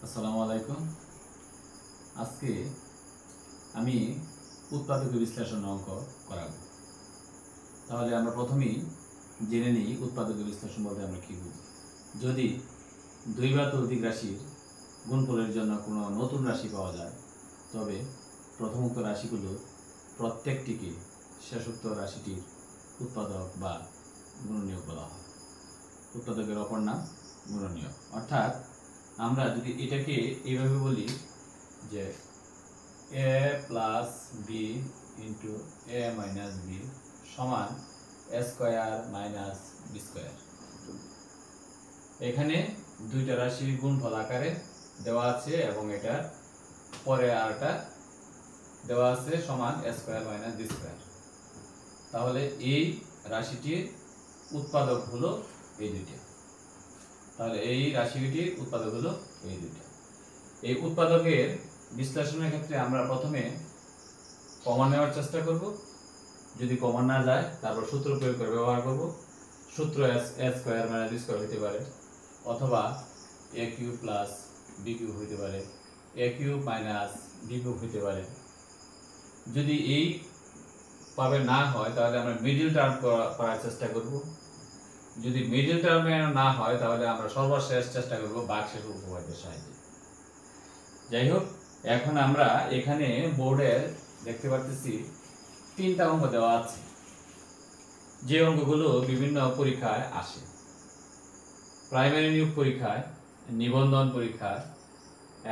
আসসালামু আলাইকুম। আজকে আমি উৎপাদক বিশ্লেষণ অঙ্ক করাবো। তাহলে আমরা প্রথমেই জেনে নিই উৎপাদক বিশ্লেষণ বলতে আমরা কী বুঝি। যদি দুই বা ততোধিক রাশির গুণফলের জন্য কোনো নতুন রাশি পাওয়া যায়, তবে প্রথমোক্ত রাশিগুলোর প্রত্যেকটিকে শেষোক্ত রাশিটির উৎপাদক বা গুণনীয়ক বলা হয়। উৎপাদকের অপর নাম গুণনীয়ক। অর্থাৎ আমরা যদি এটাকে এইভাবে বলি যে a plus B into A minus B সমান A square minus B square. এখানে দুইটা রাশির গুণফল আকারে দেওয়া আছে এবং এটার পরে আরটা দেওয়া আছে সমান A square minus B square. তাহলে এই রাশিটির উৎপাদক হলো এই দুইটা। তাহলে এই রাশিটির উৎপাদক হলো এই দুইটা। এই উৎপাদকের বিশ্লেষণের ক্ষেত্রে আমরা প্রথমে কমন নেওয়ার চেষ্টা করব। যদি কমন না যায় তারপর সূত্র প্রয়োগ করে ব্যবহার করব। সূত্র এ স্কোয়ার মাইনাস বি স্কোয়ার হতে পারে, অথবা এ কিউব প্লাস বি কিউব হতে পারে, এ কিউব মাইনাস বি কিউব হতে পারে। যদি এই পাবে না হয় তাহলে আমরা মিডল টার্ম করার চেষ্টা করব। যদি মিডল টার্মে না হয় তাহলে আমরা সর্বশেষ চেষ্টা করব ভাগশেষ উপপাদ্যের সাহায্যে। যাই হোক, এখন আমরা এখানে বোর্ডে দেখতে পাচ্ছি তিনটা অঙ্ক দেওয়া আছে, যে অঙ্কগুলো বিভিন্ন পরীক্ষায় আসে। প্রাইমারি নিয়োগ পরীক্ষায়, নিবন্ধন পরীক্ষায়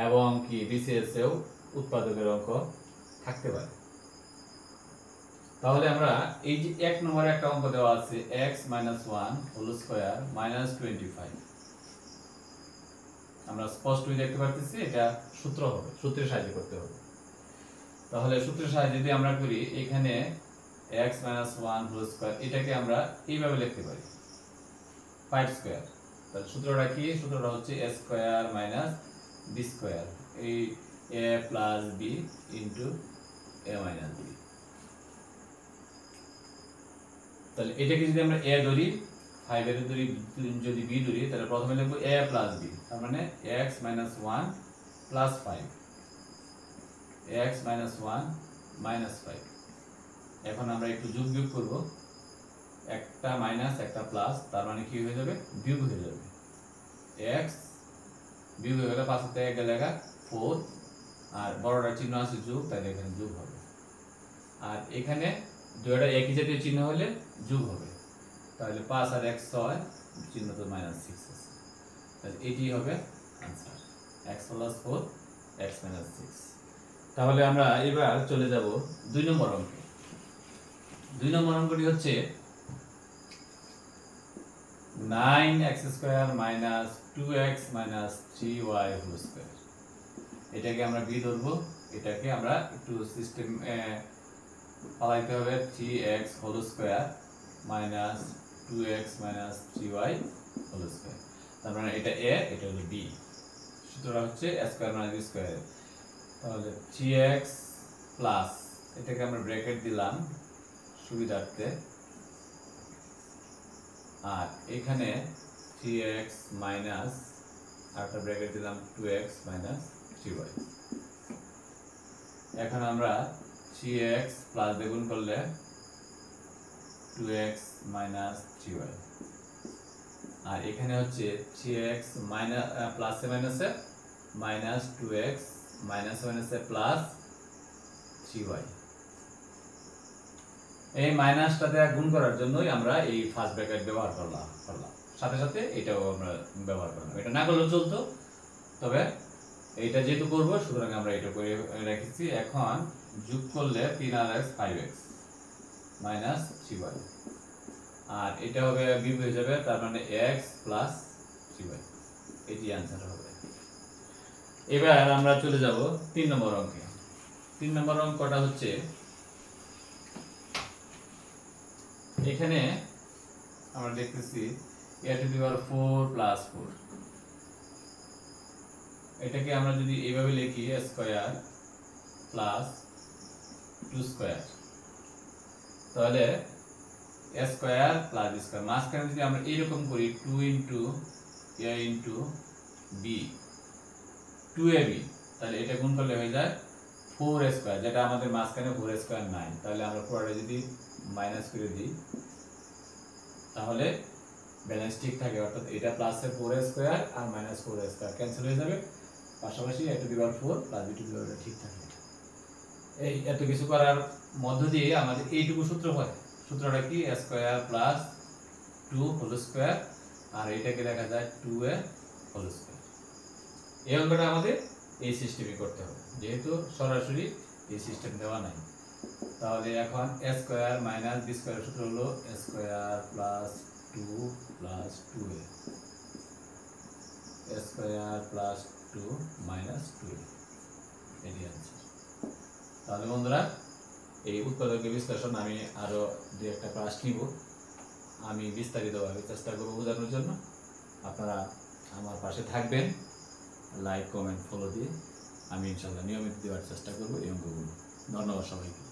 এবং কি বিসিএস এও উৎপাদকের অঙ্ক থাকতে পারে। তাহলে আমরা এই যে এক নম্বরে একটা অঙ্ক দেওয়া আছে x - 1 হোল স্কয়ার -25, আমরা স্পষ্টই দেখতে পাচ্ছি এটা সূত্র হবে, সূত্রের সাহায্যে করতে হবে। তাহলে সূত্রের সাহায্যে যদি আমরা করি, এখানে x - 1 হোল স্কয়ার এটাকে আমরা এইভাবে লিখতে পারি 5 স্কয়ার। তাহলে সূত্রটা কি? সূত্রটা হচ্ছে a square minus b square, এই a plus b into a minus b। তাহলে এটাকে যদি আমরা a ধরি, 5 এর ধরি, যদি b ধরি, তাহলে প্রথমে লিখব a প্লাস b, তার মানে x - 1 প্লাস 5, x - 1 মাইনাস 5। এখন আমরা একটু যোগ বিয়োগ করব, একটা মাইনাস একটা প্লাস, তার মানে কি হয়ে যাবে? বিয়োগ হয়ে যাবে। x বিয়োগ হয়ে গেলে 5 থেকে 1 গেলে 4, আর বড়টার চিহ্ন আছে যোগ, তাই এখানে যোগ হবে। আর এখানে দুইটা একই জাতীয় চিহ্ন হলে যোগ হবে। তাহলে 5 আর 1 6, চিহ্ন তো -6 আছে। তাহলে এটি হবে आंसर, x + 4 x - 6। তাহলে আমরা এবার চলে যাব 2 নম্বর অঙ্কে। 2 নম্বর অঙ্কটি হচ্ছে 9x² - 2x - 3y whole square. এটাকে আমরা b ধরব, এটাকে আমরা একটু সিস্টেম পালাইতে হবে। 3x whole square minus 2x minus 3y whole square, তার মানে এটা a, এটা হলো b। সূত্রটা হচ্ছে a square minus b square. তাহলে 3x প্লাস, এটাকে আমরা ব্র্যাকেট দিলাম সুবিধার্থে, আর এখানে 3x মাইনাস আরেকটা ব্র্যাকেট দিলাম 2x মাইনাস 3y। এখন আমরা 3x প্লাস দিয়ে গুণ করলে 2x মাইনাস 3y, আর এখানে হচ্ছে 3x মাইনাস প্লাসে মাইনাসে মাইনাস 2x মাইনাসে মাইনাসে প্লাস 3y। এই মাইনাসটা দিয়ে গুণ করার জন্যই আমরা এই ফার্স্ট ব্র্যাকেট ব্যবহার করলাম, সাথে সাথে এটাও আমরা ব্যবহার করলাম। এটা না করলেও চলতো, তবে এইটা যেহেতু করবো সুতরাং আমরা এটা করে রেখেছি। এখন যোগ করলে 3x 5x মাইনাস 3y, আর এটা হবে বিয়োগ হয়ে যাবে, তার মানে x প্লাস 3y, এটি आंसर হবে। এবার আমরা চলে যাব 3 নম্বর অঙ্কে। 3 নম্বর অঙ্কটা হচ্ছে, এখানে আমরা দেখতেছি a⁴ প্লাস 4। এটাকে আমরা যদি এইভাবে লিখি a স্কয়ার প্লাস 2 স্কয়ার, তাহলে a square plus b square, মাঝখানে যদি আমরা এরকম করি 2 into a into b, 2ab, তাহলে এটা গুণ করলে হয়ে যায় 4a স্কয়ার, যেটা আমাদের মাঝখানে 4a স্কয়ার নাই। তাহলে আমরা পুরোটা যদি মাইনাস করে দিই তাহলে ব্যালেন্স ঠিক থাকে, অর্থাৎ এটা প্লাসের 4a স্কয়ার আর মাইনাস 4a স্কয়ার ক্যান্সেল হয়ে যাবে, পাশাপাশি a to the power 4 plus b to the power ঠিক থাকে। এই এত কিছু করার মধ্য দিয়ে আমাদের এইটুকু সূত্র হয়। সূত্রটা কি? a square plus 2 whole square, আর এটাকে দেখা যায় 2a হোল স্কয়ার। এই অঙ্কটা আমাদের এই সিস্টেমে করতে হবে, যেহেতু সরাসরি এই সিস্টেম দেওয়া নাই। তাহলে এখন a square minus b square সূত্র হলো a square plus 2 plus 2a, a square plus 2 minus 2a, এটি আছে। তাহলে বন্ধুরা, এই উৎপাদকের বিশ্লেষণ আমি আরো দু একটা ক্লাস নিব, আমি বিস্তারিতভাবে চেষ্টা করব বোঝানোর জন্য। আপনারা আমার পাশে থাকবেন, লাইক কমেন্ট ফলো দিয়ে আমি ইনশাআল্লাহ নিয়মিত দেওয়ার চেষ্টা করব এই অঙ্কগুলো। ধন্যবাদ সবাইকে।